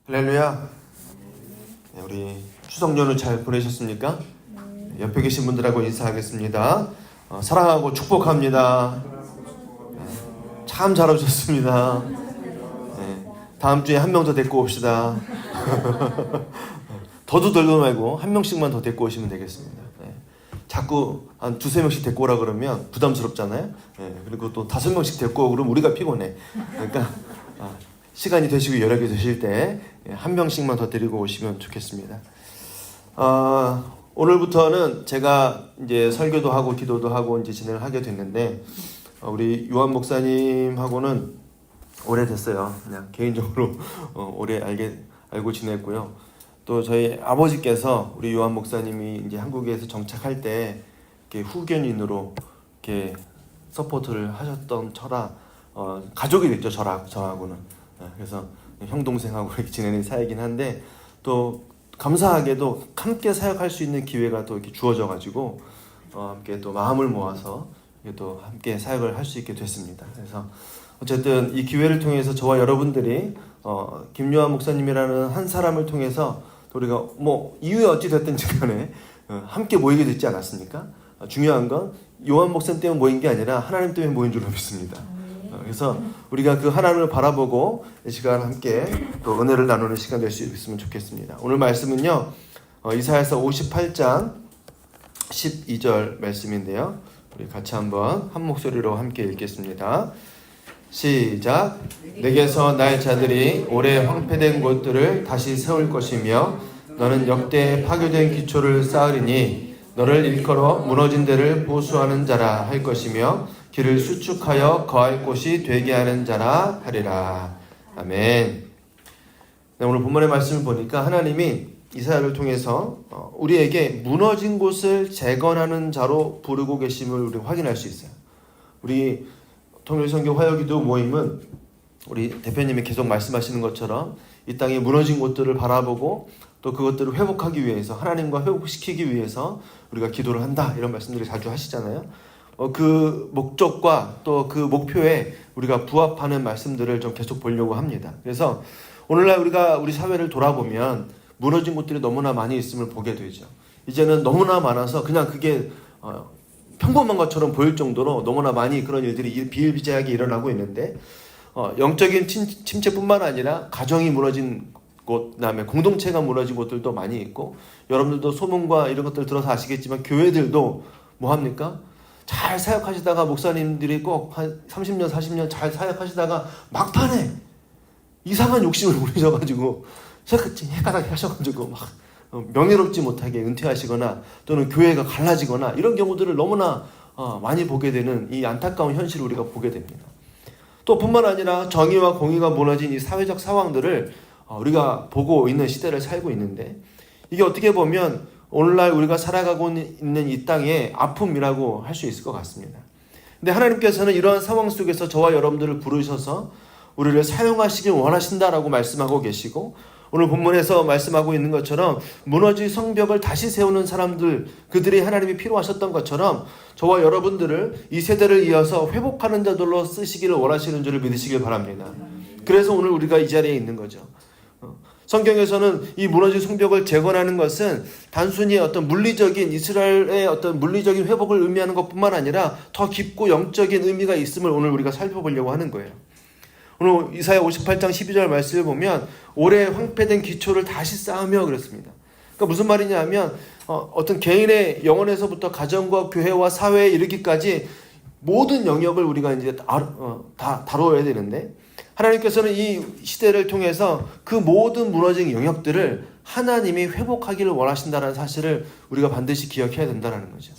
할렐루야. 네, 우리 추석 연휴 잘 보내셨습니까? 옆에 계신 분들하고 인사하겠습니다. 사랑하고 축복합니다. 참 잘 오셨습니다. 네, 다음 주에 한 명 더 데리고 옵시다. 더도 덜도 말고 한 명씩만 더 데리고 오시면 되겠습니다. 네, 자꾸 한 두세 명씩 데리고 오라 그러면 부담스럽잖아요. 네, 그리고 또 5명씩 데리고 오고 그러면 우리가 피곤해. 그러니까 시간이 되시고 여력이 되실 때 한 명씩만 더 데리고 오시면 좋겠습니다. 오늘부터는 제가 이제 설교도 하고 기도도 하고 이제 진행을 하게 됐는데 우리 요한 목사님하고는 오래됐어요. 그냥 개인적으로 오래 알고 지냈고요. 또 저희 아버지께서 우리 요한 목사님이 이제 한국에서 정착할 때 이렇게 후견인으로 이렇게 서포트를 하셨던 터라 가족이 됐죠. 저하고는. 그래서 형 동생하고 이렇게 지내는 사이긴 한데 또 감사하게도 함께 사역할 수 있는 기회가 또 이렇게 주어져 가지고 함께 또 마음을 모아서 또 함께 사역을 할 수 있게 됐습니다. 그래서 어쨌든 이 기회를 통해서 저와 여러분들이 김요한 목사님이라는 한 사람을 통해서 우리가 뭐 이유에 어찌 됐든지 간에 함께 모이게 됐지 않았습니까? 중요한 건 요한 목사님 때문에 모인 게 아니라 하나님 때문에 모인 줄로 믿습니다. 그래서 우리가 그 하나님을 바라보고 이 시간 함께 또 은혜를 나누는 시간 될 수 있으면 좋겠습니다. 오늘 말씀은요 이사야서 58장 12절 말씀인데요. 우리 같이 한번 한 목소리로 함께 읽겠습니다. 시작. 내게서 나의 자들이 오래 황폐된 곳들을 다시 세울 것이며 너는 역대 파괴된 기초를 쌓으리니 너를 일컬어 무너진 데를 보수하는 자라 할 것이며 길을 수축하여 거할 곳이 되게 하는 자라 하리라. 아멘. 네, 오늘 본문의 말씀을 보니까 하나님이 이사야를 통해서 우리에게 무너진 곳을 재건하는 자로 부르고 계심을 우리 확인할 수 있어요. 우리 통일선교 화요기도 모임은 우리 대표님이 계속 말씀하시는 것처럼 이 땅의 무너진 곳들을 바라보고 또 그것들을 회복하기 위해서 하나님과 회복시키기 위해서 우리가 기도를 한다 이런 말씀들을 자주 하시잖아요. 그 목적과 또 그 목표에 우리가 부합하는 말씀들을 좀 계속 보려고 합니다. 그래서 오늘날 우리가 우리 사회를 돌아보면 무너진 곳들이 너무나 많이 있음을 보게 되죠. 이제는 너무나 많아서 그냥 그게 평범한 것처럼 보일 정도로 너무나 많이 그런 일들이 비일비재하게 일어나고 있는데 영적인 침체뿐만 아니라 가정이 무너진 곳, 그다음에 공동체가 무너진 곳들도 많이 있고 여러분들도 소문과 이런 것들 들어서 아시겠지만 교회들도 뭐 합니까? 잘 사역하시다가 목사님들이 꼭 한 30년, 40년 잘 사역하시다가 막판에 이상한 욕심을 부리셔가지고 헷가닥 하셔가지고 막 명예롭지 못하게 은퇴하시거나 또는 교회가 갈라지거나 이런 경우들을 너무나 많이 보게 되는 이 안타까운 현실을 우리가 보게 됩니다. 또 뿐만 아니라 정의와 공의가 무너진 이 사회적 상황들을 우리가 보고 있는 시대를 살고 있는데 이게 어떻게 보면 오늘날 우리가 살아가고 있는 이 땅의 아픔이라고 할 수 있을 것 같습니다. 근데 하나님께서는 이러한 상황 속에서 저와 여러분들을 부르셔서 우리를 사용하시길 원하신다라고 말씀하고 계시고 오늘 본문에서 말씀하고 있는 것처럼 무너진 성벽을 다시 세우는 사람들 그들이 하나님이 필요하셨던 것처럼 저와 여러분들을 이 세대를 이어서 회복하는 자들로 쓰시기를 원하시는 줄을 믿으시길 바랍니다. 그래서 오늘 우리가 이 자리에 있는 거죠. 성경에서는 이 무너진 성벽을 재건하는 것은 단순히 어떤 물리적인 이스라엘의 어떤 물리적인 회복을 의미하는 것뿐만 아니라 더 깊고 영적인 의미가 있음을 오늘 우리가 살펴보려고 하는 거예요. 오늘 이사야 58장 12절 말씀을 보면 오래 황폐된 기초를 다시 쌓으며 그랬습니다. 그러니까 무슨 말이냐 하면 어떤 개인의 영혼에서부터 가정과 교회와 사회에 이르기까지 모든 영역을 우리가 이제 다 다뤄야 되는데 하나님께서는 이 시대를 통해서 그 모든 무너진 영역들을 하나님이 회복하기를 원하신다는 사실을 우리가 반드시 기억해야 된다는 거죠.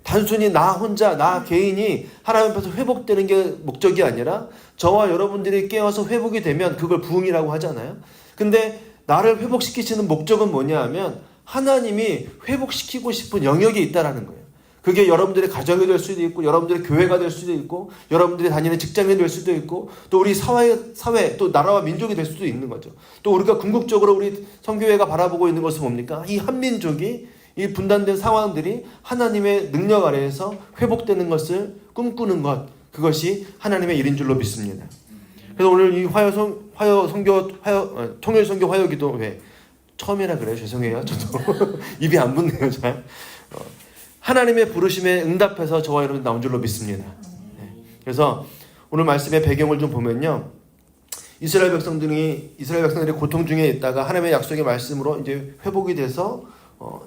단순히 나 혼자, 나 개인이 하나님 앞에서 회복되는 게 목적이 아니라 저와 여러분들이 깨어서 회복이 되면 그걸 부흥이라고 하잖아요. 근데 나를 회복시키시는 목적은 뭐냐 하면 하나님이 회복시키고 싶은 영역이 있다는 거예요. 그게 여러분들의 가정이 될 수도 있고 여러분들의 교회가 될 수도 있고 여러분들이 다니는 직장이 될 수도 있고 또 우리 사회 또 나라와 민족이 될 수도 있는 거죠. 또 우리가 궁극적으로 우리 선교회가 바라보고 있는 것은 뭡니까? 이 한민족이 이 분단된 상황들이 하나님의 능력 아래에서 회복되는 것을 꿈꾸는 것 그것이 하나님의 일인 줄로 믿습니다. 그래서 오늘 이 통일 선교 화요 기도회 처음이라 그래요. 죄송해요. 저도 입이 안 붙네요. 잘. 하나님의 부르심에 응답해서 저와 여러분 나온 줄로 믿습니다. 그래서 오늘 말씀의 배경을 좀 보면요. 이스라엘 백성들이 고통 중에 있다가 하나님의 약속의 말씀으로 이제 회복이 돼서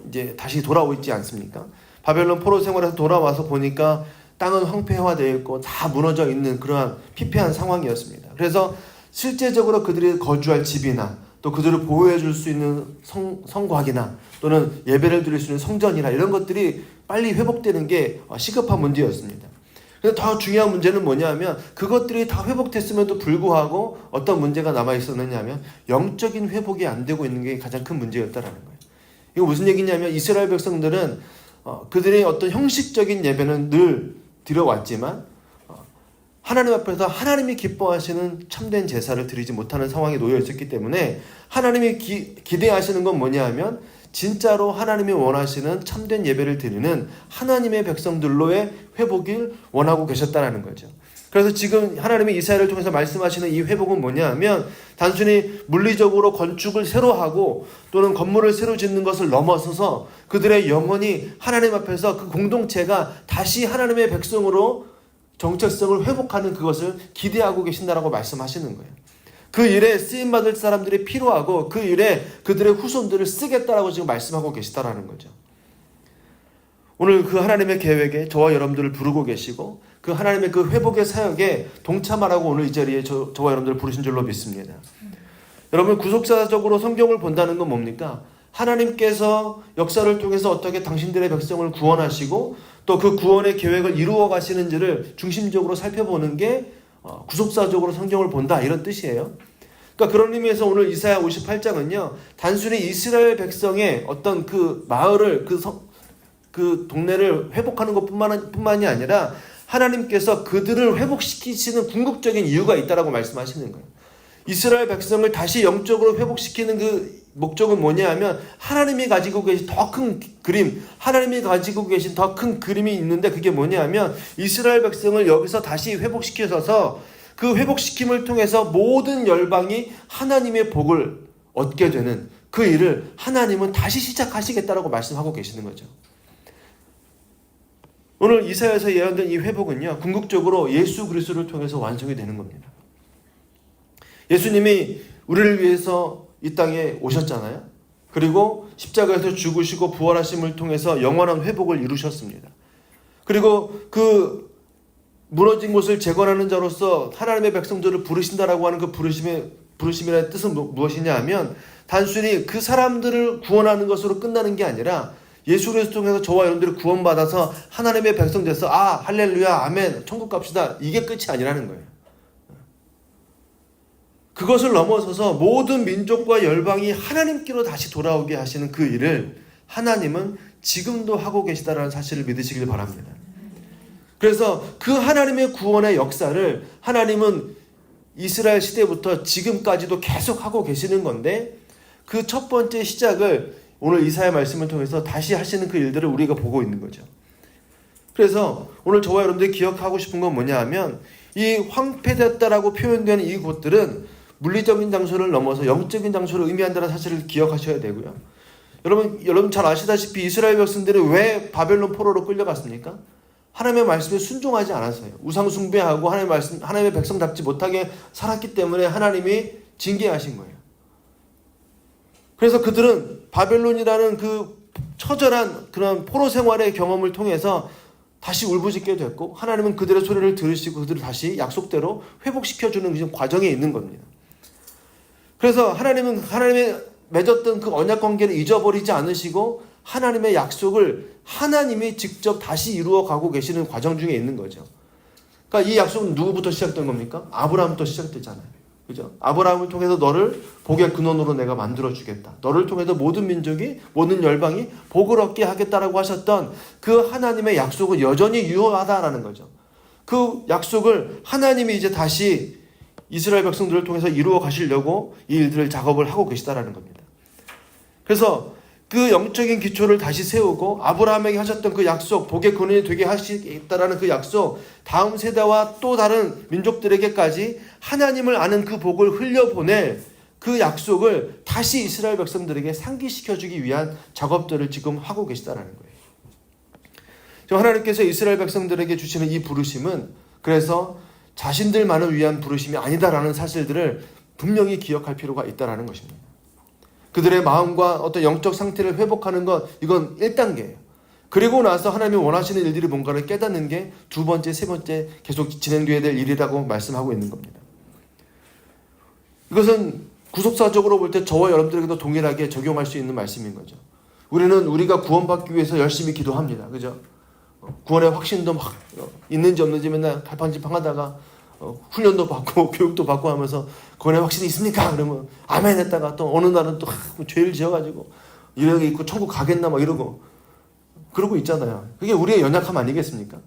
이제 다시 돌아오고 있지 않습니까? 바벨론 포로 생활에서 돌아와서 보니까 땅은 황폐화되어 있고 다 무너져 있는 그러한 피폐한 상황이었습니다. 그래서 실제적으로 그들이 거주할 집이나 또 그들을 보호해 줄 수 있는 성곽이나 또는 예배를 드릴 수 있는 성전이나 이런 것들이 빨리 회복되는 게 시급한 문제였습니다. 그래서 더 중요한 문제는 뭐냐면 그것들이 다 회복됐음에도 불구하고 어떤 문제가 남아 있었느냐 하면 영적인 회복이 안 되고 있는 게 가장 큰 문제였다라는 거예요. 이거 무슨 얘기냐면 이스라엘 백성들은 그들의 어떤 형식적인 예배는 늘 드려왔지만 하나님 앞에서 하나님이 기뻐하시는 참된 제사를 드리지 못하는 상황에 놓여 있었기 때문에 하나님이 기대하시는 건 뭐냐 하면 진짜로 하나님이 원하시는 참된 예배를 드리는 하나님의 백성들로의 회복을 원하고 계셨다는 거죠. 그래서 지금 하나님이 이사야를 통해서 말씀하시는 이 회복은 뭐냐 하면 단순히 물리적으로 건축을 새로 하고 또는 건물을 새로 짓는 것을 넘어서서 그들의 영혼이 하나님 앞에서 그 공동체가 다시 하나님의 백성으로 정체성을 회복하는 그것을 기대하고 계신다라고 말씀하시는 거예요. 그 일에 쓰임받을 사람들이 필요하고 그 일에 그들의 후손들을 쓰겠다라고 지금 말씀하고 계시다라는 거죠. 오늘 그 하나님의 계획에 저와 여러분들을 부르고 계시고 그 하나님의 그 회복의 사역에 동참하라고 오늘 이 자리에 저와 여러분들을 부르신 줄로 믿습니다. 여러분 구속사적으로 성경을 본다는 건 뭡니까? 하나님께서 역사를 통해서 어떻게 당신들의 백성을 구원하시고 또 그 구원의 계획을 이루어 가시는지를 중심적으로 살펴보는 게 구속사적으로 성경을 본다 이런 뜻이에요. 그러니까 그런 의미에서 오늘 이사야 58장은요 단순히 이스라엘 백성의 어떤 그 마을을 그 동네를 회복하는 것뿐만이 아니라 하나님께서 그들을 회복시키시는 궁극적인 이유가 있다라고 말씀하시는 거예요. 이스라엘 백성을 다시 영적으로 회복시키는 그 목적은 뭐냐 하면 하나님이 가지고 계신 더 큰 그림, 하나님이 가지고 계신 더 큰 그림이 있는데 그게 뭐냐 하면 이스라엘 백성을 여기서 다시 회복시켜서 그 회복시킴을 통해서 모든 열방이 하나님의 복을 얻게 되는 그 일을 하나님은 다시 시작하시겠다라고 말씀하고 계시는 거죠. 오늘 이사야에서 예언된 이 회복은요 궁극적으로 예수 그리스도를 통해서 완성이 되는 겁니다. 예수님이 우리를 위해서 이 땅에 오셨잖아요. 그리고 십자가에서 죽으시고 부활하심을 통해서 영원한 회복을 이루셨습니다. 그리고 그 무너진 곳을 재건하는 자로서 하나님의 백성들을 부르신다라고 하는 그 부르심이라는 뜻은 무엇이냐 하면 단순히 그 사람들을 구원하는 것으로 끝나는 게 아니라 예수 그리스도 통해서 저와 여러분들이 구원받아서 하나님의 백성 돼서 할렐루야 아멘 천국 갑시다 이게 끝이 아니라는 거예요. 그것을 넘어서서 모든 민족과 열방이 하나님께로 다시 돌아오게 하시는 그 일을 하나님은 지금도 하고 계시다라는 사실을 믿으시길 바랍니다. 그래서 그 하나님의 구원의 역사를 하나님은 이스라엘 시대부터 지금까지도 계속 하고 계시는 건데 그 첫 번째 시작을 오늘 이사야 말씀을 통해서 다시 하시는 그 일들을 우리가 보고 있는 거죠. 그래서 오늘 저와 여러분들이 기억하고 싶은 건 뭐냐 하면 이 황폐됐다라고 표현되는 이 곳들은 물리적인 장소를 넘어서 영적인 장소를 의미한다는 사실을 기억하셔야 되고요. 여러분 잘 아시다시피 이스라엘 백성들이 왜 바벨론 포로로 끌려갔습니까? 하나님의 말씀에 순종하지 않았어요. 우상 숭배하고 하나님의 백성답지 못하게 살았기 때문에 하나님이 징계하신 거예요. 그래서 그들은 바벨론이라는 그 처절한 그런 포로 생활의 경험을 통해서 다시 울부짖게 됐고 하나님은 그들의 소리를 들으시고 그들을 다시 약속대로 회복시켜주는 과정에 있는 겁니다. 그래서 하나님이 맺었던 그 언약 관계를 잊어버리지 않으시고 하나님의 약속을 하나님이 직접 다시 이루어 가고 계시는 과정 중에 있는 거죠. 그러니까 이 약속은 누구부터 시작된 겁니까? 아브라함부터 시작됐잖아요. 그죠? 아브라함을 통해서 너를 복의 근원으로 내가 만들어 주겠다. 너를 통해서 모든 민족이 모든 열방이 복을 얻게 하겠다라고 하셨던 그 하나님의 약속은 여전히 유효하다라는 거죠. 그 약속을 하나님이 이제 다시 이스라엘 백성들을 통해서 이루어 가시려고 이 일들을 작업을 하고 계시다라는 겁니다. 그래서 그 영적인 기초를 다시 세우고 아브라함에게 하셨던 그 약속, 복의 근원이 되게 하시겠다라는 그 약속, 다음 세대와 또 다른 민족들에게까지 하나님을 아는 그 복을 흘려보낼 그 약속을 다시 이스라엘 백성들에게 상기시켜주기 위한 작업들을 지금 하고 계시다라는 거예요. 하나님께서 이스라엘 백성들에게 주시는 이 부르심은 그래서 자신들만을 위한 부르심이 아니다라는 사실들을 분명히 기억할 필요가 있다는 것입니다. 그들의 마음과 어떤 영적 상태를 회복하는 것, 이건 1단계예요. 그리고 나서 하나님이 원하시는 일들이 뭔가를 깨닫는 게 2번째, 3번째 계속 진행되어야 될 일이라고 말씀하고 있는 겁니다. 이것은 구속사적으로 볼 때 저와 여러분들에게도 동일하게 적용할 수 있는 말씀인 거죠. 우리는 우리가 구원받기 위해서 열심히 기도합니다. 그죠? 구원의 확신도 막 있는지 없는지 맨날 갈팡질팡하다가 훈련도 받고 교육도 받고 하면서 구원의 확신이 있습니까? 그러면 아멘 했다가 또 어느 날은 또 죄를 지어가지고 이렇게 있고 천국 가겠나 막 이러고 그러고 있잖아요. 그게 우리의 연약함 아니겠습니까?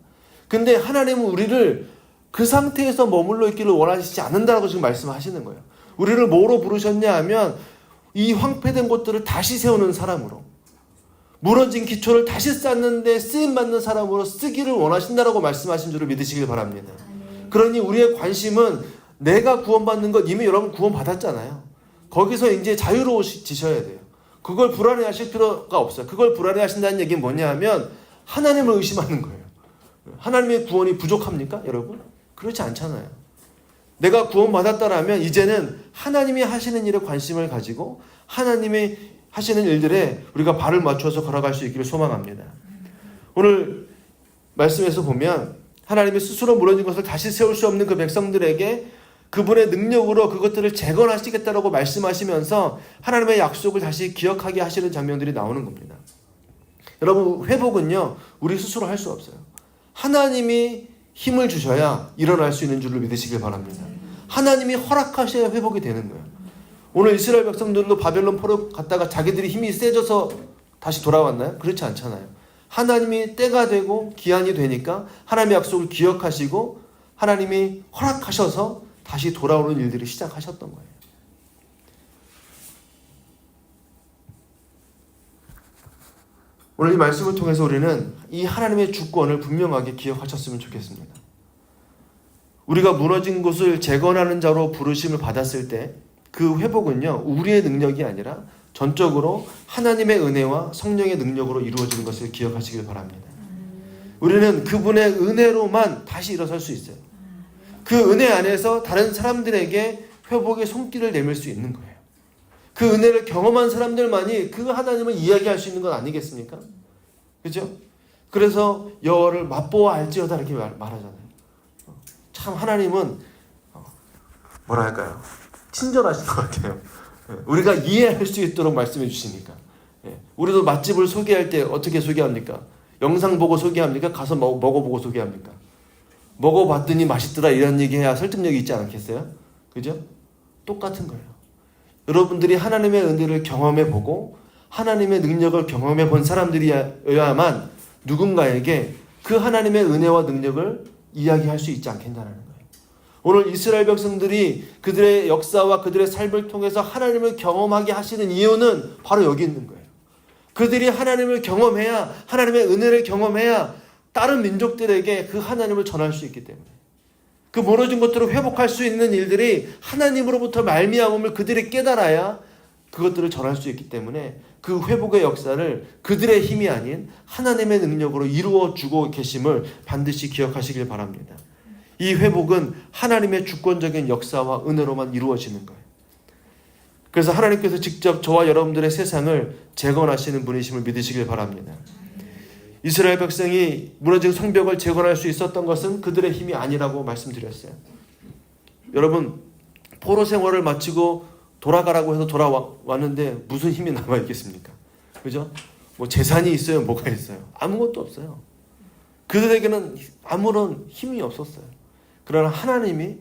근데 하나님은 우리를 그 상태에서 머물러 있기를 원하시지 않는다라고 지금 말씀하시는 거예요. 우리를 뭐로 부르셨냐 하면 이 황폐된 곳들을 다시 세우는 사람으로, 무너진 기초를 다시 쌓는데 쓰임받는 사람으로 쓰기를 원하신다라고 말씀하신 줄을 믿으시길 바랍니다. 그러니 우리의 관심은 내가 구원받는 것, 이미 여러분 구원받았잖아요. 거기서 이제 자유로워지셔야 돼요. 그걸 불안해하실 필요가 없어요. 그걸 불안해하신다는 얘기는 뭐냐 하면 하나님을 의심하는 거예요. 하나님의 구원이 부족합니까 여러분? 그렇지 않잖아요. 내가 구원받았다라면 이제는 하나님이 하시는 일에 관심을 가지고 하나님이 하시는 일들에 우리가 발을 맞춰서 걸어갈 수 있기를 소망합니다. 오늘 말씀에서 보면 하나님이 스스로 무너진 것을 다시 세울 수 없는 그 백성들에게 그분의 능력으로 그것들을 재건하시겠다라고 말씀하시면서 하나님의 약속을 다시 기억하게 하시는 장면들이 나오는 겁니다. 여러분, 회복은요 우리 스스로 할 수 없어요. 하나님이 힘을 주셔야 일어날 수 있는 줄을 믿으시길 바랍니다. 하나님이 허락하셔야 회복이 되는 거예요. 오늘 이스라엘 백성들도 바벨론 포로 갔다가 자기들이 힘이 세져서 다시 돌아왔나요? 그렇지 않잖아요. 하나님이 때가 되고 기한이 되니까 하나님의 약속을 기억하시고 하나님이 허락하셔서 다시 돌아오는 일들을 시작하셨던 거예요. 오늘 이 말씀을 통해서 우리는 이 하나님의 주권을 분명하게 기억하셨으면 좋겠습니다. 우리가 무너진 곳을 재건하는 자로 부르심을 받았을 때 그 회복은요 우리의 능력이 아니라 전적으로 하나님의 은혜와 성령의 능력으로 이루어지는 것을 기억하시길 바랍니다. 우리는 그분의 은혜로만 다시 일어설 수 있어요. 그 은혜 안에서 다른 사람들에게 회복의 손길을 내밀 수 있는 거예요. 그 은혜를 경험한 사람들만이 그 하나님을 이야기할 수 있는 것 아니겠습니까? 그죠? 그래서 여호와를 맛보아 알지어다 이렇게 말하잖아요. 참 하나님은 뭐라 할까요? 친절하신 것 같아요. 우리가 이해할 수 있도록 말씀해 주시니까. 우리도 맛집을 소개할 때 어떻게 소개합니까? 영상 보고 소개합니까? 가서 먹어보고 소개합니까? 먹어봤더니 맛있더라 이런 얘기해야 설득력이 있지 않겠어요? 그죠? 똑같은 거예요. 여러분들이 하나님의 은혜를 경험해보고 하나님의 능력을 경험해본 사람들이어야만 누군가에게 그 하나님의 은혜와 능력을 이야기할 수 있지 않겠다는 거예요. 오늘 이스라엘 백성들이 그들의 역사와 그들의 삶을 통해서 하나님을 경험하게 하시는 이유는 바로 여기 있는 거예요. 그들이 하나님을 경험해야, 하나님의 은혜를 경험해야 다른 민족들에게 그 하나님을 전할 수 있기 때문에, 그 무너진 것들을 회복할 수 있는 일들이 하나님으로부터 말미암음을 그들이 깨달아야 그것들을 전할 수 있기 때문에 그 회복의 역사를 그들의 힘이 아닌 하나님의 능력으로 이루어주고 계심을 반드시 기억하시길 바랍니다. 이 회복은 하나님의 주권적인 역사와 은혜로만 이루어지는 거예요. 그래서 하나님께서 직접 저와 여러분들의 세상을 재건하시는 분이심을 믿으시길 바랍니다. 이스라엘 백성이 무너진 성벽을 재건할 수 있었던 것은 그들의 힘이 아니라고 말씀드렸어요. 여러분, 포로 생활을 마치고 돌아가라고 해서 돌아왔는데 무슨 힘이 남아있겠습니까? 그죠? 뭐 재산이 있어요? 뭐가 있어요? 아무것도 없어요. 그들에게는 아무런 힘이 없었어요. 그러나 하나님이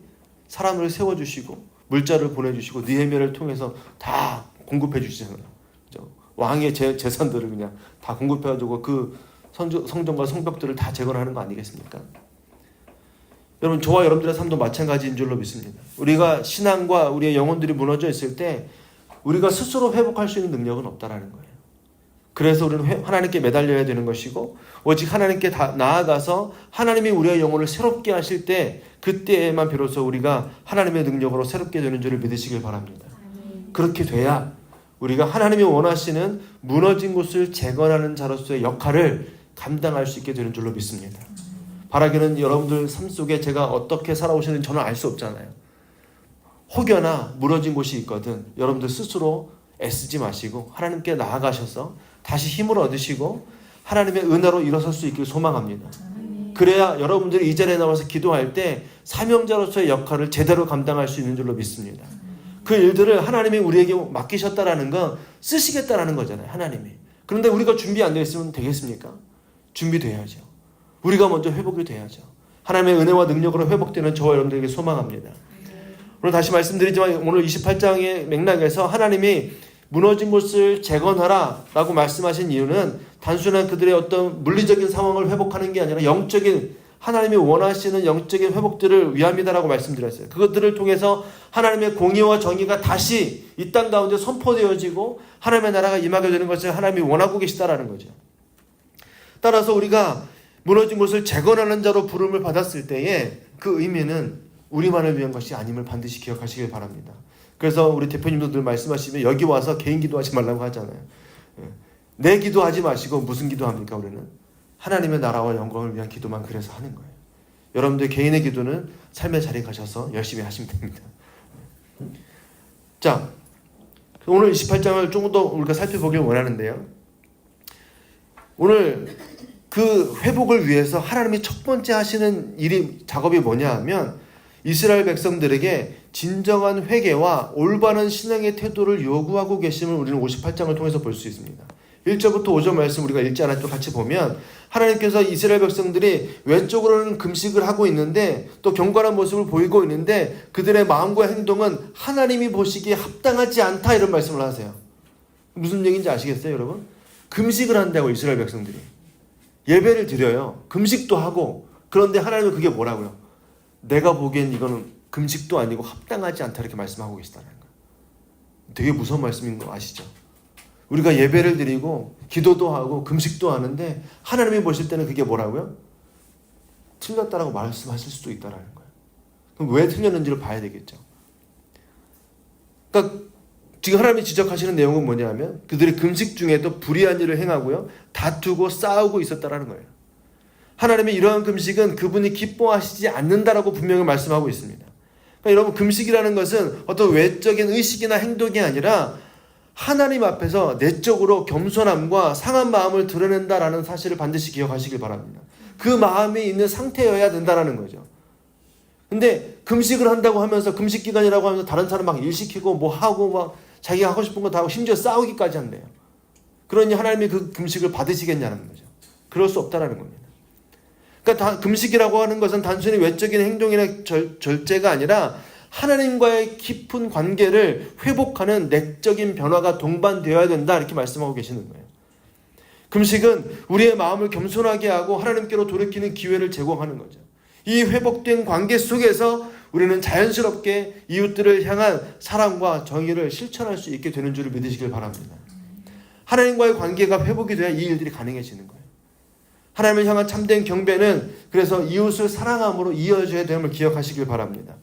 사람을 세워주시고 물자를 보내주시고 느헤미야를 통해서 다 공급해 주시잖아요. 그죠? 왕의 재산들을 그냥 다 공급해가지고 그 성전과 성벽들을 다 재건하는 거 아니겠습니까? 여러분, 저와 여러분들의 삶도 마찬가지인 줄로 믿습니다. 우리가 신앙과 우리의 영혼들이 무너져 있을 때 우리가 스스로 회복할 수 있는 능력은 없다라는 거예요. 그래서 우리는 하나님께 매달려야 되는 것이고 오직 하나님께 나아가서 하나님이 우리의 영혼을 새롭게 하실 때 그때에만 비로소 우리가 하나님의 능력으로 새롭게 되는 줄을 믿으시길 바랍니다. 그렇게 돼야 우리가 하나님이 원하시는 무너진 곳을 재건하는 자로서의 역할을 감당할 수 있게 되는 줄로 믿습니다. 바라기는 여러분들 삶 속에 제가 어떻게 살아오시는지 저는 알 수 없잖아요. 혹여나 무너진 곳이 있거든 여러분들 스스로 애쓰지 마시고 하나님께 나아가셔서 다시 힘을 얻으시고 하나님의 은혜로 일어설 수 있길 소망합니다. 그래야 여러분들이 이 자리에 나와서 기도할 때 사명자로서의 역할을 제대로 감당할 수 있는 줄로 믿습니다. 그 일들을 하나님이 우리에게 맡기셨다라는 건 쓰시겠다라는 거잖아요. 하나님이. 그런데 우리가 준비 안 되어 있으면 되겠습니까? 준비돼야죠. 우리가 먼저 회복이 돼야죠. 하나님의 은혜와 능력으로 회복되는 저와 여러분들에게 소망합니다. 오늘 다시 말씀드리지만 오늘 28장의 맥락에서 하나님이 무너진 곳을 재건하라 라고 말씀하신 이유는 단순한 그들의 어떤 물리적인 상황을 회복하는 게 아니라 영적인 하나님이 원하시는 영적인 회복들을 위함이다라고 말씀드렸어요. 그것들을 통해서 하나님의 공의와 정의가 다시 이 땅 가운데 선포되어지고 하나님의 나라가 임하게 되는 것을 하나님이 원하고 계시다라는 거죠. 따라서 우리가 무너진 곳을 재건하는 자로 부름을 받았을 때에 그 의미는 우리만을 위한 것이 아님을 반드시 기억하시길 바랍니다. 그래서 우리 대표님도 늘 말씀하시면 여기 와서 개인 기도하지 말라고 하잖아요. 내 기도하지 마시고 무슨 기도합니까? 우리는 하나님의 나라와 영광을 위한 기도만 그래서 하는 거예요. 여러분들 개인의 기도는 삶의 자리에 가셔서 열심히 하시면 됩니다. 자, 오늘 28장을 조금 더 우리가 살펴보길 원하는데요. 오늘 그 회복을 위해서 하나님이 첫 번째 하시는 작업이 뭐냐 하면 이스라엘 백성들에게 진정한 회개와 올바른 신앙의 태도를 요구하고 계심을 우리는 58장을 통해서 볼 수 있습니다. 1절부터 5절 말씀 우리가 읽지 않았지만 같이 보면 하나님께서 이스라엘 백성들이 외적으로는 금식을 하고 있는데 또 경건한 모습을 보이고 있는데 그들의 마음과 행동은 하나님이 보시기에 합당하지 않다 이런 말씀을 하세요. 무슨 얘기인지 아시겠어요 여러분? 금식을 한다고 이스라엘 백성들이 예배를 드려요. 금식도 하고 그런데 하나님은 그게 뭐라고요? 내가 보기엔 이거는 금식도 아니고 합당하지 않다 이렇게 말씀하고 계시다는 거예요. 되게 무서운 말씀인 거 아시죠? 우리가 예배를 드리고 기도도 하고 금식도 하는데 하나님이 보실 때는 그게 뭐라고요? 틀렸다라고 말씀하실 수도 있다는 거예요. 그럼 왜 틀렸는지를 봐야 되겠죠. 그러니까 지금 하나님이 지적하시는 내용은 뭐냐면 그들이 금식 중에도 불의한 일을 행하고요. 다투고 싸우고 있었다는 거예요. 하나님이 이러한 금식은 그분이 기뻐하시지 않는다라고 분명히 말씀하고 있습니다. 그러니까 여러분 금식이라는 것은 어떤 외적인 의식이나 행동이 아니라 하나님 앞에서 내적으로 겸손함과 상한 마음을 드러낸다라는 사실을 반드시 기억하시길 바랍니다. 그 마음이 있는 상태여야 된다라는 거죠. 근데 금식을 한다고 하면서 금식 기간이라고 하면서 다른 사람 막 일시키고 뭐 하고 막 자기가 하고 싶은 거 다 하고 심지어 싸우기까지 한대요. 그러니 하나님이 그 금식을 받으시겠냐는 거죠. 그럴 수 없다라는 겁니다. 그러니까 금식이라고 하는 것은 단순히 외적인 행동이나 절제가 아니라 하나님과의 깊은 관계를 회복하는 내적인 변화가 동반되어야 된다 이렇게 말씀하고 계시는 거예요. 금식은 우리의 마음을 겸손하게 하고 하나님께로 돌이키는 기회를 제공하는 거죠. 이 회복된 관계 속에서 우리는 자연스럽게 이웃들을 향한 사랑과 정의를 실천할 수 있게 되는 줄을 믿으시길 바랍니다. 하나님과의 관계가 회복이 돼야 이 일들이 가능해지는 거예요. 하나님을 향한 참된 경배는 그래서 이웃을 사랑함으로 이어져야 됨을 기억하시길 바랍니다.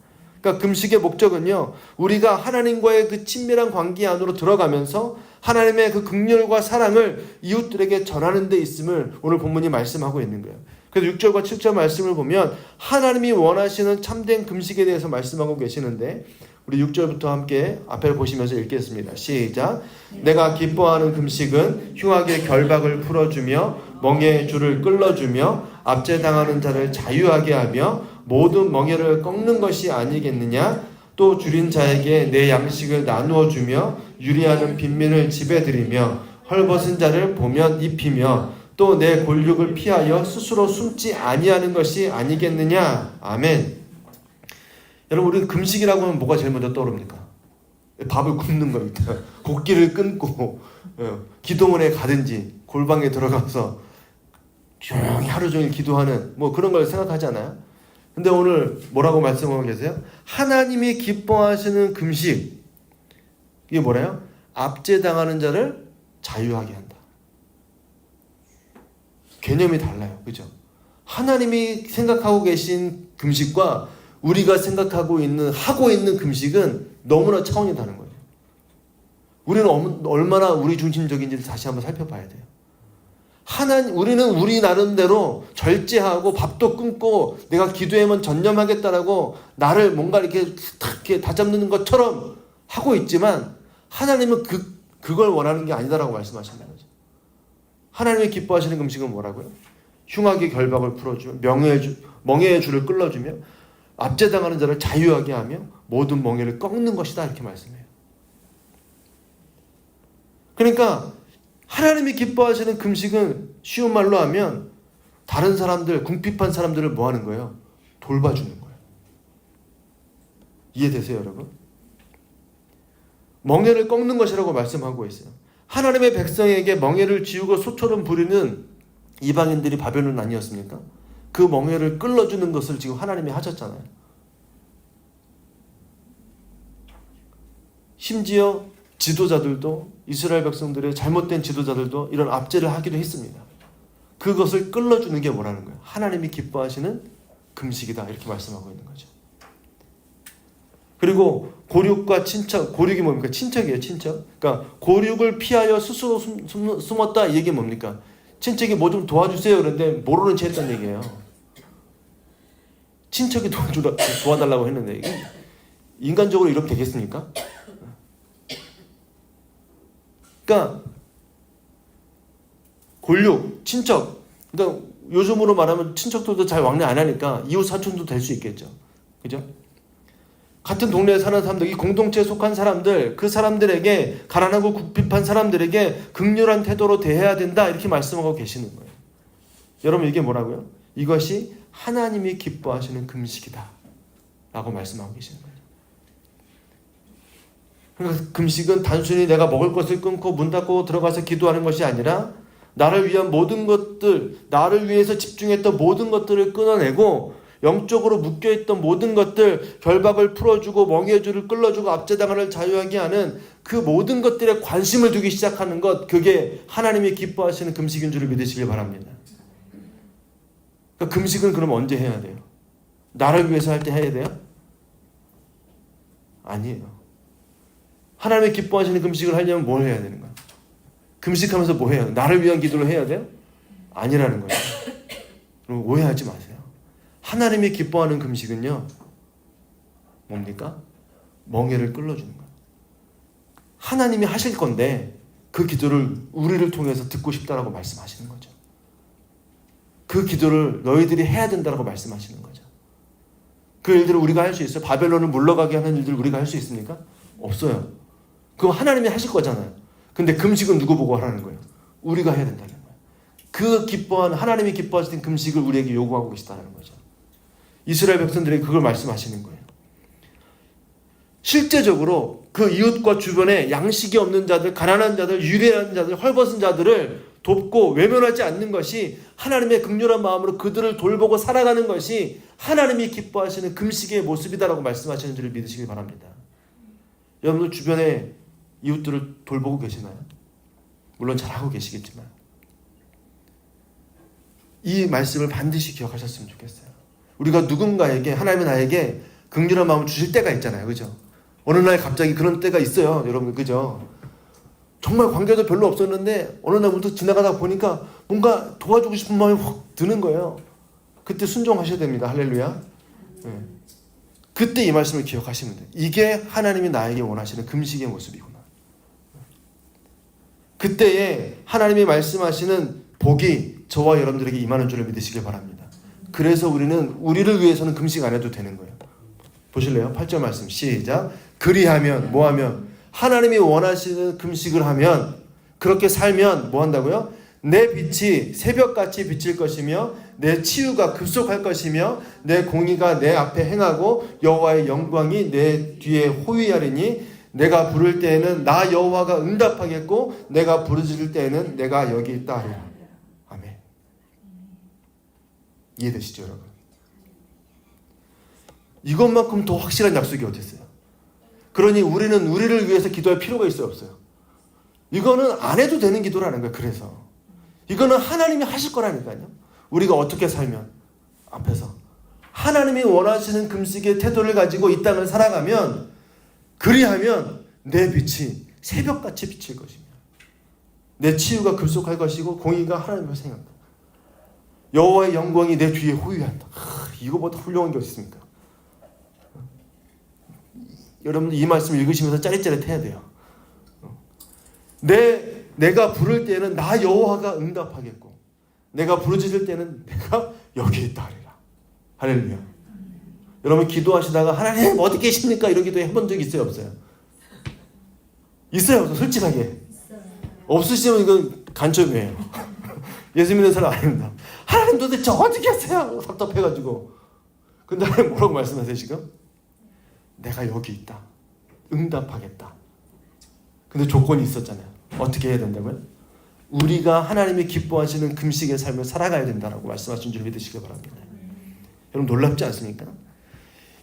그러니까 금식의 목적은요, 우리가 하나님과의 그 친밀한 관계 안으로 들어가면서 하나님의 그 긍휼과 사랑을 이웃들에게 전하는 데 있음을 오늘 본문이 말씀하고 있는 거예요. 그래서 6절과 7절 말씀을 보면 하나님이 원하시는 참된 금식에 대해서 말씀하고 계시는데 우리 6절부터 함께 앞에 보시면서 읽겠습니다. 시작. 내가 기뻐하는 금식은 흉악의 결박을 풀어주며 멍에의 줄을 끌어주며 압제당하는 자를 자유하게 하며 모든 멍에를 꺾는 것이 아니겠느냐. 또 줄인 자에게 내 양식을 나누어 주며 유리하는 빈민을 집에 들이며 헐벗은 자를 보면 입히며 또 내 골육을 피하여 스스로 숨지 아니하는 것이 아니겠느냐. 아멘. 여러분 우리는 금식이라고 하면 뭐가 제일 먼저 떠오릅니까? 밥을 굶는 겁니다. 곡기를 끊고 기도원에 가든지 골방에 들어가서 조용히 하루 종일 기도하는 뭐 그런 걸 생각하잖아요. 근데 오늘 뭐라고 말씀하고 계세요? 하나님이 기뻐하시는 금식 이게 뭐래요? 압제당하는 자를 자유하게 한다. 개념이 달라요. 그죠? 하나님이 생각하고 계신 금식과 우리가 생각하고 있는, 하고 있는 금식은 너무나 차원이 다른 거예요. 우리는 얼마나 우리 중심적인지를 다시 한번 살펴봐야 돼요. 우리는 우리 나름대로 절제하고 밥도 끊고 내가 기도에만 전념하겠다라고 나를 뭔가 이렇게 다잡는 것처럼 하고 있지만 하나님은 그걸 원하는 게 아니다라고 말씀하시는 거죠. 하나님이 기뻐하시는 금식은 뭐라고요? 흉악의 결박을 풀어주며 멍에의 줄을 끌어주며 압제당하는 자를 자유하게 하며 모든 멍에를 꺾는 것이다 이렇게 말씀해요. 그러니까 하나님이 기뻐하시는 금식은 쉬운 말로 하면 다른 사람들, 궁핍한 사람들을 뭐 하는 거예요? 돌봐주는 거예요. 이해되세요, 여러분? 멍에를 꺾는 것이라고 말씀하고 있어요. 하나님의 백성에게 멍에를 지우고 소처럼 부리는 이방인들이 바벨론 아니었습니까? 그 멍에를 끌어주는 것을 지금 하나님이 하셨잖아요. 심지어 지도자들도, 이스라엘 백성들의 잘못된 지도자들도 이런 압제를 하기도 했습니다. 그것을 끌어주는 게 뭐라는 거예요? 하나님이 기뻐하시는 금식이다 이렇게 말씀하고 있는 거죠. 그리고 고륙과 친척, 고륙이 뭡니까? 친척이에요, 친척. 그러니까 고륙을 피하여 스스로 숨었다 이 얘기 뭡니까? 친척이 뭐 좀 도와주세요 그런데 모르는 채 했다는 얘기예요. 친척이 도와달라고 했는데 인간적으로 이러면 되겠습니까? 그러니까 고륙, 친척, 그러니까 요즘으로 말하면 친척들도 잘 왕래 안 하니까 이웃 사촌도 될 수 있겠죠. 그죠? 같은 동네에 사는 사람들, 이 공동체에 속한 사람들, 그 사람들에게 가난하고 궁핍한 사람들에게 극렬한 태도로 대해야 된다 이렇게 말씀하고 계시는 거예요. 여러분 이게 뭐라고요? 이것이 하나님이 기뻐하시는 금식이다 라고 말씀하고 계시는 거예요. 그러니까 금식은 단순히 내가 먹을 것을 끊고 문 닫고 들어가서 기도하는 것이 아니라 나를 위한 모든 것들, 나를 위해서 집중했던 모든 것들을 끊어내고 영적으로 묶여있던 모든 것들, 결박을 풀어주고 멍에줄을 끌어주고 압제당하를 자유하게 하는 그 모든 것들에 관심을 두기 시작하는 것, 그게 하나님이 기뻐하시는 금식인 줄을 믿으시길 바랍니다. 그러니까 금식은 그럼 언제 해야 돼요? 나를 위해서 할 때 해야 돼요? 아니에요. 하나님이 기뻐하시는 금식을 하려면 뭘 해야 되는 거야? 금식하면서 뭐 해요? 나를 위한 기도를 해야 돼요? 아니라는 거예요. 그럼 오해하지 마세요. 하나님이 기뻐하는 금식은요, 뭡니까? 멍에를 끌어주는 거예요. 하나님이 하실 건데 그 기도를 우리를 통해서 듣고 싶다라고 말씀하시는 거죠. 그 기도를 너희들이 해야 된다라고 말씀하시는 거죠. 그 일들을 우리가 할 수 있어요? 바벨론을 물러가게 하는 일들을 우리가 할 수 있습니까? 없어요. 그거 하나님이 하실 거잖아요. 근데 금식은 누구 보고 하라는 거예요? 우리가 해야 된다는 거예요. 그 하나님이 기뻐하시는 금식을 우리에게 요구하고 계시다는 거죠. 이스라엘 백성들에게 그걸 말씀하시는 거예요. 실제적으로 그 이웃과 주변에 양식이 없는 자들, 가난한 자들, 유례한 자들, 헐벗은 자들을 돕고 외면하지 않는 것이 하나님의 극렬한 마음으로 그들을 돌보고 살아가는 것이 하나님이 기뻐하시는 금식의 모습이다라고 말씀하시는 줄을 믿으시기 바랍니다. 여러분들 주변에 이웃들을 돌보고 계시나요? 물론 잘하고 계시겠지만 이 말씀을 반드시 기억하셨으면 좋겠어요. 우리가 누군가에게, 하나님이 나에게 긍휼한 마음을 주실 때가 있잖아요. 그죠? 어느 날 갑자기 그런 때가 있어요. 여러분, 그죠? 정말 관계도 별로 없었는데 어느 날부터 지나가다 보니까 뭔가 도와주고 싶은 마음이 확 드는 거예요. 그때 순종하셔야 됩니다. 할렐루야. 네. 그때 이 말씀을 기억하시면 돼요. 이게 하나님이 나에게 원하시는 금식의 모습이구나. 그때에 하나님이 말씀하시는 복이 저와 여러분들에게 임하는 줄을 믿으시길 바랍니다. 그래서 우리를 위해서는 금식 안 해도 되는 거예요. 보실래요? 8절 말씀 시작. 그리하면 뭐하면 하나님이 원하시는 금식을 하면, 그렇게 살면 뭐 한다고요? 내 빛이 새벽같이 비칠 것이며 내 치유가 급속할 것이며 내 공의가 내 앞에 행하고 여호와의 영광이 내 뒤에 호위하리니 내가 부를 때에는 나 여호와가 응답하겠고 내가 부르짖을 때에는 내가 여기 있다 하리라. 아멘. 이해되시죠, 여러분? 이것만큼 더 확실한 약속이 어디 있어요? 그러니 우리는 우리를 위해서 기도할 필요가 있어요, 없어요? 이거는 안 해도 되는 기도라는 거예요. 그래서 이거는 하나님이 하실 거라니까요. 우리가 어떻게 살면 앞에서 하나님이 원하시는 금식의 태도를 가지고 이 땅을 살아가면, 그리하면 내 빛이 새벽같이 비칠 것이며 내 치유가 급속할 것이고 공의가 하나님을 생각한다. 여호와의 영광이 내 뒤에 호위한다. 이거보다 훌륭한 게 어디 있습니까? 여러분들 이 말씀을 읽으시면서 짜릿짜릿해야 돼요. 내가 부를 때는 나 여호와가 응답하겠고, 내가 부르짖을 때는 내가 여기 있다 하리라. 할렐루야. 여러분 기도하시다가 하나님 어디 계십니까? 이런 기도 해본 적 있어요, 없어요? 있어요, 솔직하게. 없으시면 이건 간첩이에요. 예수 믿는 사람 아닙니다. 하나님 도대체 어디 계세요? 답답해가지고. 근데 하나님 뭐라고 말씀하세요 지금? 내가 여기 있다. 응답하겠다. 근데 조건이 있었잖아요. 어떻게 해야 된다고요? 우리가 하나님이 기뻐하시는 금식의 삶을 살아가야 된다라고 말씀하신 줄 믿으시기 바랍니다. 여러분 놀랍지 않습니까?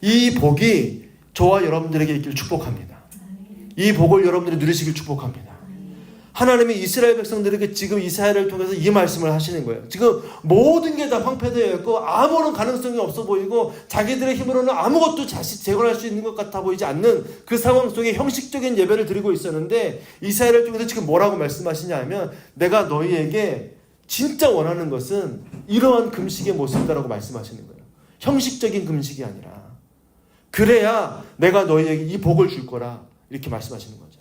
이 복이 저와 여러분들에게 있길 축복합니다. 이 복을 여러분들이 누리시길 축복합니다. 하나님이 이스라엘 백성들에게 지금 이사야를 통해서 이 말씀을 하시는 거예요. 지금 모든 게 다 황폐되어 있고 아무런 가능성이 없어 보이고 자기들의 힘으로는 아무것도 자신 재건할 수 있는 것 같아 보이지 않는 그 상황 속에 형식적인 예배를 드리고 있었는데, 이사야를 통해서 지금 뭐라고 말씀하시냐 하면, 내가 너희에게 진짜 원하는 것은 이러한 금식의 모습이다라고 말씀하시는 거예요. 형식적인 금식이 아니라. 그래야 내가 너희에게 이 복을 줄 거라 이렇게 말씀하시는 거죠.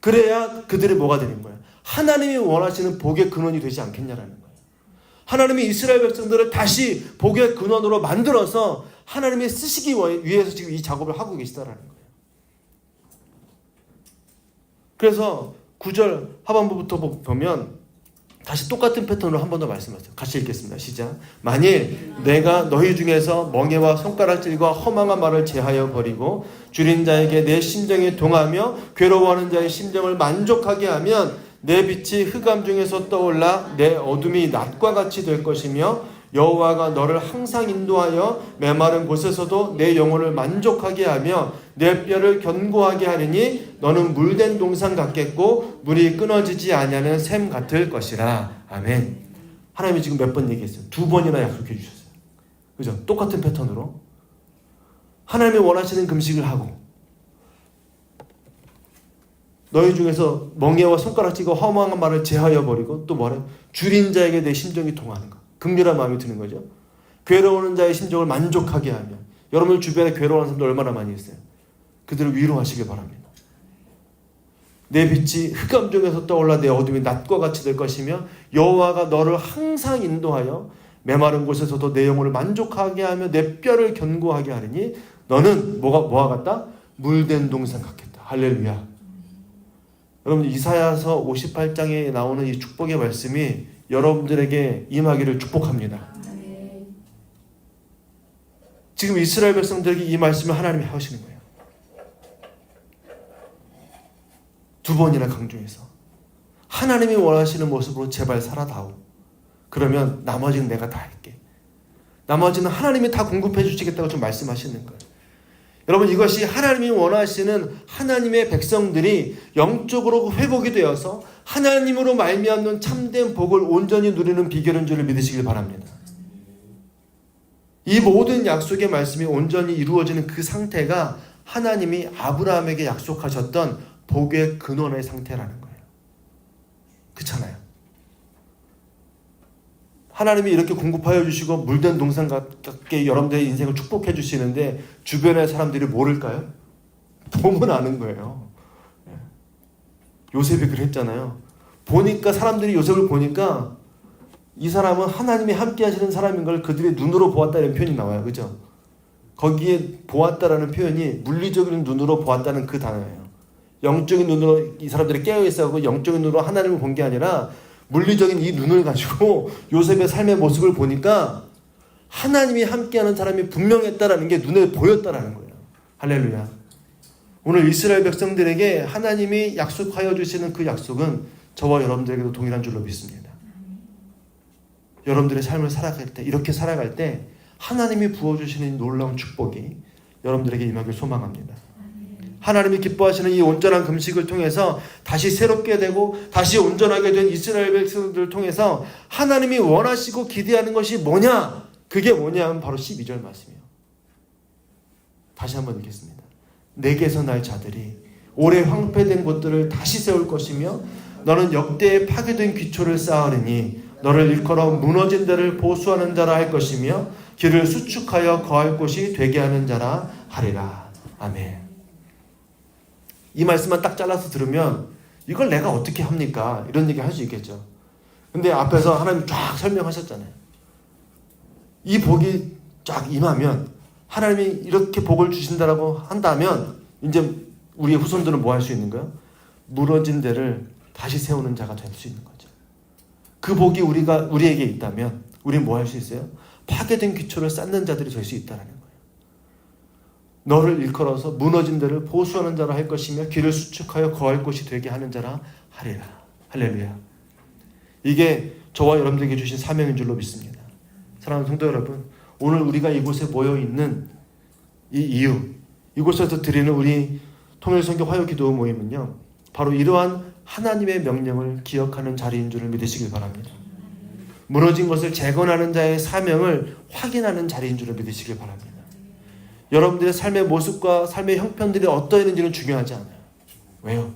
그래야 그들이 뭐가 되는 거예요? 하나님이 원하시는 복의 근원이 되지 않겠냐라는 거예요. 하나님이 이스라엘 백성들을 다시 복의 근원으로 만들어서 하나님이 쓰시기 위해서 지금 이 작업을 하고 계시다라는 거예요. 그래서 9절 하반부부터 보면 다시 똑같은 패턴으로 한 번 더 말씀하세요. 같이 읽겠습니다. 시작. 만일 내가 너희 중에서 멍에와 손가락질과 허망한 말을 제하여 버리고 줄인 자에게 내 심정이 동하며 괴로워하는 자의 심정을 만족하게 하면 내 빛이 흑암 중에서 떠올라 내 어둠이 낮과 같이 될 것이며 여호와가 너를 항상 인도하여 메마른 곳에서도 내 영혼을 만족하게 하며 내 뼈를 견고하게 하리니 너는 물된 동산 같겠고 물이 끊어지지 아니하는 샘 같을 것이라. 아멘. 하나님이 지금 몇 번 얘기했어요? 2번이나 약속해 주셨어요. 그죠? 똑같은 패턴으로 하나님이 원하시는 금식을 하고, 너희 중에서 멍에와 손가락질과 허망한 말을 제하여 버리고, 또 뭐래요? 줄인 자에게 내 심정이 동하는 것, 긍휼한 마음이 드는 거죠. 괴로워하는 자의 심정을 만족하게 하며, 여러분 주변에 괴로워하는 사람들 얼마나 많이 있어요. 그들을 위로하시길 바랍니다. 내 빛이 흑암 중에서 떠올라 내 어둠이 낮과 같이 될 것이며 여호와가 너를 항상 인도하여 메마른 곳에서도 내 영혼을 만족하게 하며 내 뼈를 견고하게 하리니 너는 뭐와 같다? 물된 동산 같겠다. 할렐루야. 여러분 이사야서 58장에 나오는 이 축복의 말씀이 여러분들에게 임하기를 축복합니다. 지금 이스라엘 백성들에게 이 말씀을 하나님이 하시는 거예요. 2번이나 강조해서 하나님이 원하시는 모습으로 제발 살아다오. 그러면 나머지는 내가 다 할게. 나머지는 하나님이 다 공급해 주시겠다고 좀 말씀하시는 거예요. 여러분 이것이 하나님이 원하시는 하나님의 백성들이 영적으로 회복이 되어서 하나님으로 말미암는 참된 복을 온전히 누리는 비결인 줄을 믿으시길 바랍니다. 이 모든 약속의 말씀이 온전히 이루어지는 그 상태가 하나님이 아브라함에게 약속하셨던 복의 근원의 상태라는 거예요. 그렇잖아요. 하나님이 이렇게 공급하여 주시고 물된 동산 같게 여러분들의 인생을 축복해 주시는데 주변의 사람들이 모를까요? 보면 아는 거예요. 요셉이 그랬잖아요. 보니까 사람들이 요셉을 보니까 이 사람은 하나님이 함께 하시는 사람인 걸 그들의 눈으로 보았다는 표현이 나와요. 그죠? 거기에 보았다라는 표현이 물리적인 눈으로 보았다는 그 단어예요. 영적인 눈으로 이 사람들이 깨어있어서 영적인 눈으로 하나님을 본 게 아니라 물리적인 이 눈을 가지고 요셉의 삶의 모습을 보니까 하나님이 함께하는 사람이 분명했다라는 게 눈에 보였다라는 거예요. 할렐루야. 오늘 이스라엘 백성들에게 하나님이 약속하여 주시는 그 약속은 저와 여러분들에게도 동일한 줄로 믿습니다. 여러분들의 삶을 살아갈 때, 이렇게 살아갈 때 하나님이 부어주시는 놀라운 축복이 여러분들에게 임하길 소망합니다. 하나님이 기뻐하시는 이 온전한 금식을 통해서 다시 새롭게 되고 다시 온전하게 된 이스라엘 백성들을 통해서 하나님이 원하시고 기대하는 것이 뭐냐? 그게 뭐냐 하면 바로 12절 말씀이에요. 다시 한번 읽겠습니다. 내게서 날 자들이 오래 황폐된 곳들을 다시 세울 것이며 너는 역대에 파괴된 기초를 쌓으리니 너를 일컬어 무너진 데를 보수하는 자라 할 것이며 길을 수축하여 거할 곳이 되게 하는 자라 하리라. 아멘. 이 말씀만 딱 잘라서 들으면 이걸 내가 어떻게 합니까? 이런 얘기 할 수 있겠죠. 근데 앞에서 하나님 쫙 설명하셨잖아요. 이 복이 쫙 임하면 하나님이 이렇게 복을 주신다라고 한다면 이제 우리의 후손들은 뭐 할 수 있는 거예요? 무너진 데를 다시 세우는 자가 될 수 있는 거죠. 그 복이 우리에게 있다면 우리는 뭐 할 수 있어요? 파괴된 기초를 쌓는 자들이 될 수 있다는 거예요. 너를 일컬어서 무너진 데를 보수하는 자라 할 것이며 길을 수축하여 거할 곳이 되게 하는 자라 하리라. 할렐루야. 이게 저와 여러분들에게 주신 사명인 줄로 믿습니다. 사랑하는 성도 여러분, 오늘 우리가 이곳에 모여 있는 이 이유, 이곳에서 드리는 우리 통일선교 화요기도 모임은요, 바로 이러한 하나님의 명령을 기억하는 자리인 줄을 믿으시길 바랍니다. 무너진 것을 재건하는 자의 사명을 확인하는 자리인 줄을 믿으시길 바랍니다. 여러분들의 삶의 모습과 삶의 형편들이 어떠했는지는 중요하지 않아요. 왜요?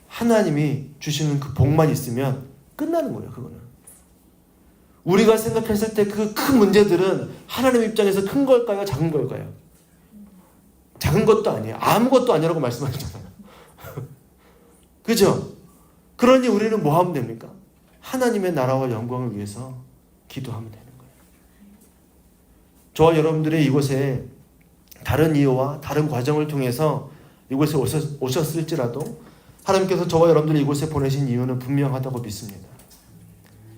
하나님이 주시는 그 복만 있으면 끝나는 거예요. 그거는. 우리가 생각했을 때 그 큰 문제들은 하나님 입장에서 큰 걸까요? 작은 걸까요? 작은 것도 아니에요. 아무것도 아니라고 말씀하셨잖아요. 그죠? 그러니 우리는 뭐 하면 됩니까? 하나님의 나라와 영광을 위해서 기도하면 되는 거예요. 저와 여러분들의 이곳에 다른 이유와 다른 과정을 통해서 이곳에 오셨을지라도 하나님께서 저와 여러분들을 이곳에 보내신 이유는 분명하다고 믿습니다.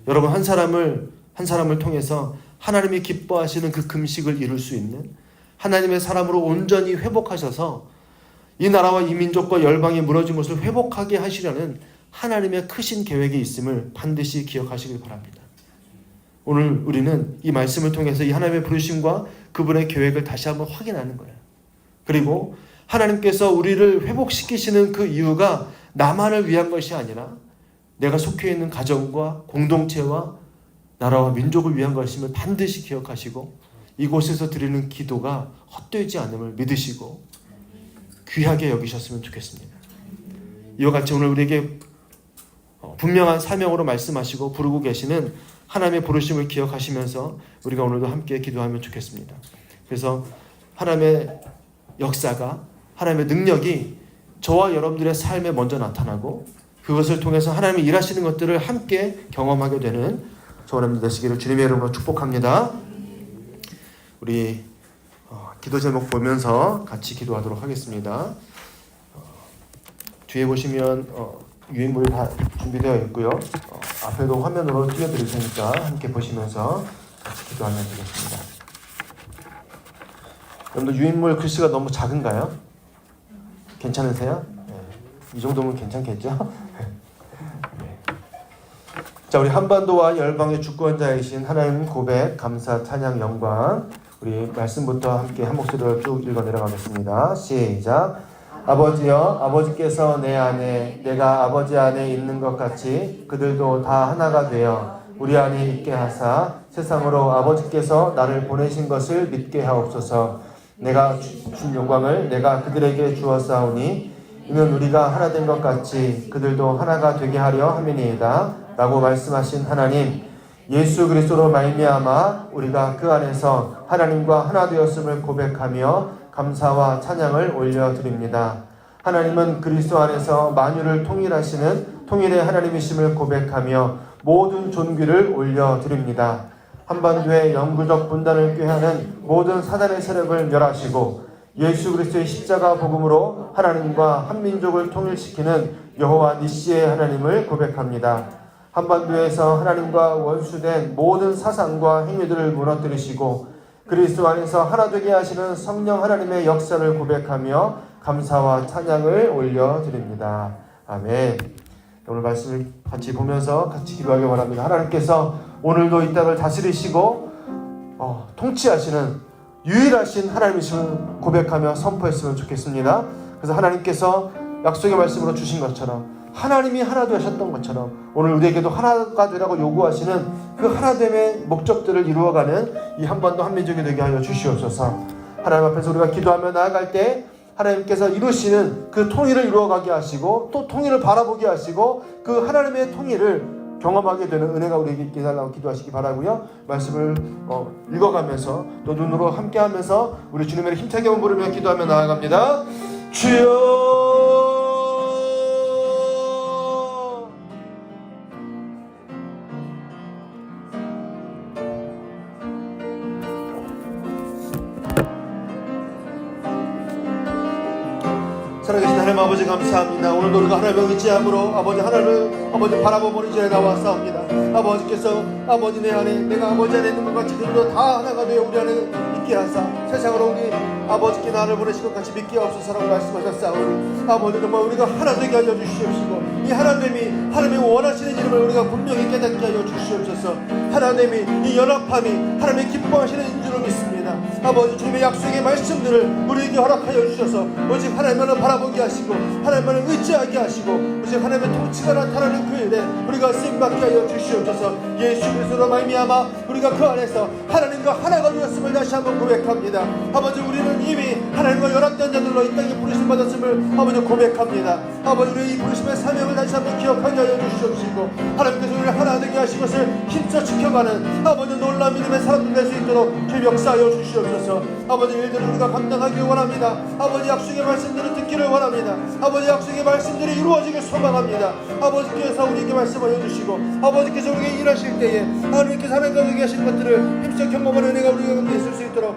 여러분 한 사람을 통해서 하나님이 기뻐하시는 그 금식을 이룰 수 있는 하나님의 사람으로 온전히 회복하셔서 이 나라와 이 민족과 열방이 무너진 것을 회복하게 하시려는 하나님의 크신 계획이 있음을 반드시 기억하시길 바랍니다. 오늘 우리는 이 말씀을 통해서 이 하나님의 부르심과 그분의 계획을 다시 한번 확인하는 거예요. 그리고 하나님께서 우리를 회복시키시는 그 이유가 나만을 위한 것이 아니라 내가 속해 있는 가정과 공동체와 나라와 민족을 위한 것임을 반드시 기억하시고 이곳에서 드리는 기도가 헛되지 않음을 믿으시고 귀하게 여기셨으면 좋겠습니다. 이와 같이 오늘 우리에게 분명한 사명으로 말씀하시고 부르고 계시는 하나님의 부르심을 기억하시면서 우리가 오늘도 함께 기도하면 좋겠습니다. 그래서 하나님의 역사가 하나님의 능력이 저와 여러분들의 삶에 먼저 나타나고 그것을 통해서 하나님이 일하시는 것들을 함께 경험하게 되는 저와 여러분들 되시기를 주님의 이름으로 축복합니다. 우리 기도 제목 보면서 같이 기도하도록 하겠습니다. 뒤에 보시면 유인물이 다 준비되어 있고요. 앞에도 화면으로 띄워드릴 테니까 함께 보시면서 같이 기도하면 되겠습니다. 여러분들 유인물 글씨가 너무 작은가요? 괜찮으세요? 네. 이 정도면 괜찮겠죠? 네. 자, 우리 한반도와 열방의 주권자이신 하나님 고백, 감사, 찬양, 영광 우리 말씀부터 함께 한 목소리로 쭉 읽어 내려가겠습니다. 시작. 아버지여, 아버지께서 내 안에 내가 아버지 안에 있는 것 같이 그들도 다 하나가 되어 우리 안에 있게 하사 세상으로 아버지께서 나를 보내신 것을 믿게 하옵소서. 내가 준 영광을 내가 그들에게 주었사오니 이는 우리가 하나 된 것 같이 그들도 하나가 되게 하려 함이니이다 라고 말씀하신 하나님, 예수 그리스도로 말미암아 우리가 그 안에서 하나님과 하나 되었음을 고백하며 감사와 찬양을 올려드립니다. 하나님은 그리스도 안에서 만유를 통일하시는 통일의 하나님이심을 고백하며 모든 존귀를 올려드립니다. 한반도의 영구적 분단을 꾀하는 모든 사단의 세력을 멸하시고 예수 그리스도의 십자가 복음으로 하나님과 한 민족을 통일시키는 여호와 니시의 하나님을 고백합니다. 한반도에서 하나님과 원수된 모든 사상과 행위들을 무너뜨리시고 그리스도 안에서 하나 되게 하시는 성령 하나님의 역사를 고백하며 감사와 찬양을 올려드립니다. 아멘. 오늘 말씀을 같이 보면서 같이 기도하기 바랍니다. 하나님께서 오늘도 이 땅을 다스리시고 통치하시는 유일하신 하나님이심을 고백하며 선포했으면 좋겠습니다. 그래서 하나님께서 약속의 말씀으로 주신 것처럼 하나님이 하나 되셨던 것처럼 오늘 우리에게도 하나가 되라고 요구하시는 그 하나됨의 목적들을 이루어가는 이 한 번도 한민족이 되게 하여 주시옵소서. 하나님 앞에서 우리가 기도하며 나아갈 때 하나님께서 이루시는 그 통일을 이루어가게 하시고 또 통일을 바라보게 하시고 그 하나님의 통일을 경험하게 되는 은혜가 우리에게 있게 해달라고 기도하시기 바라고요. 말씀을 읽어가면서 또 눈으로 함께하면서 우리 주님의 힘차게 한번 부르며 기도하며 나아갑니다. 주여 살아계신 하나님 아버지 감사합니다. 오늘도 우리가 하나님을 의지함으로 아버지 하나님을 아버지 바라보는 자리에 나왔사옵니다. 아버지께서 아버지 내 안에 내가 아버지 안에 있는 것 같이 그들도 다 하나가 되어 우리 안에 있게 하사 세상으로 우리 아버지께 나를 보내신 것 같이 믿게 없소서라고 말씀하셨사오니 아버지 정말 우리가 하나 되게 하여 주시옵시고 이 하나님이 하나님이 원하시는 이름을 우리가 분명히 깨닫게 하여 주시옵소서. 하나님이 이 연합함이 하나님이 기뻐하시는 인 줄을 믿습니다. 아버지 주님의 약속의 말씀들을 우리에게 허락하여 주셔서 오직 하나님만을 바라보게 하시고 하나님만을 의지하게 하시고 오직 하나님의 통치가 나타나는 그 일에 우리가 쓰임받게 하여 주시옵소서. 예수 그리스도로 말미암아 우리가 그 안에서 하나님과 하나가 되었음을 다시 한번 고백합니다. 아버지 우리는 이미 하나님과 연합된 자들로 이 땅에 부르심 받았음을 아버지 고백합니다. 아버지 우리의 이 부르심의 사명을 다시 한번 기억하게 하여 주시옵시고 하나님께서 우리를 하나 되게 하신 것을 힘써 지켜가는 아버지 놀라운 믿음의 사람들 될 수 있도록 주님 역사하여 주시옵소서. 아버지 일들을 우리가 감당하기를 원합니다. 아버지 약속의 말씀들을 듣기를 원합니다. 아버지 약속의 말씀들이 이루어지길 소망합니다. 아버지께서 우리에게 말씀하여 주시고 아버지께서 우리에게 일하실 때에 하나님께서 하나님과 우리에게 하시는 것들을 힘써 경험하는 은혜가 우리가 가운데 있을 수 있도록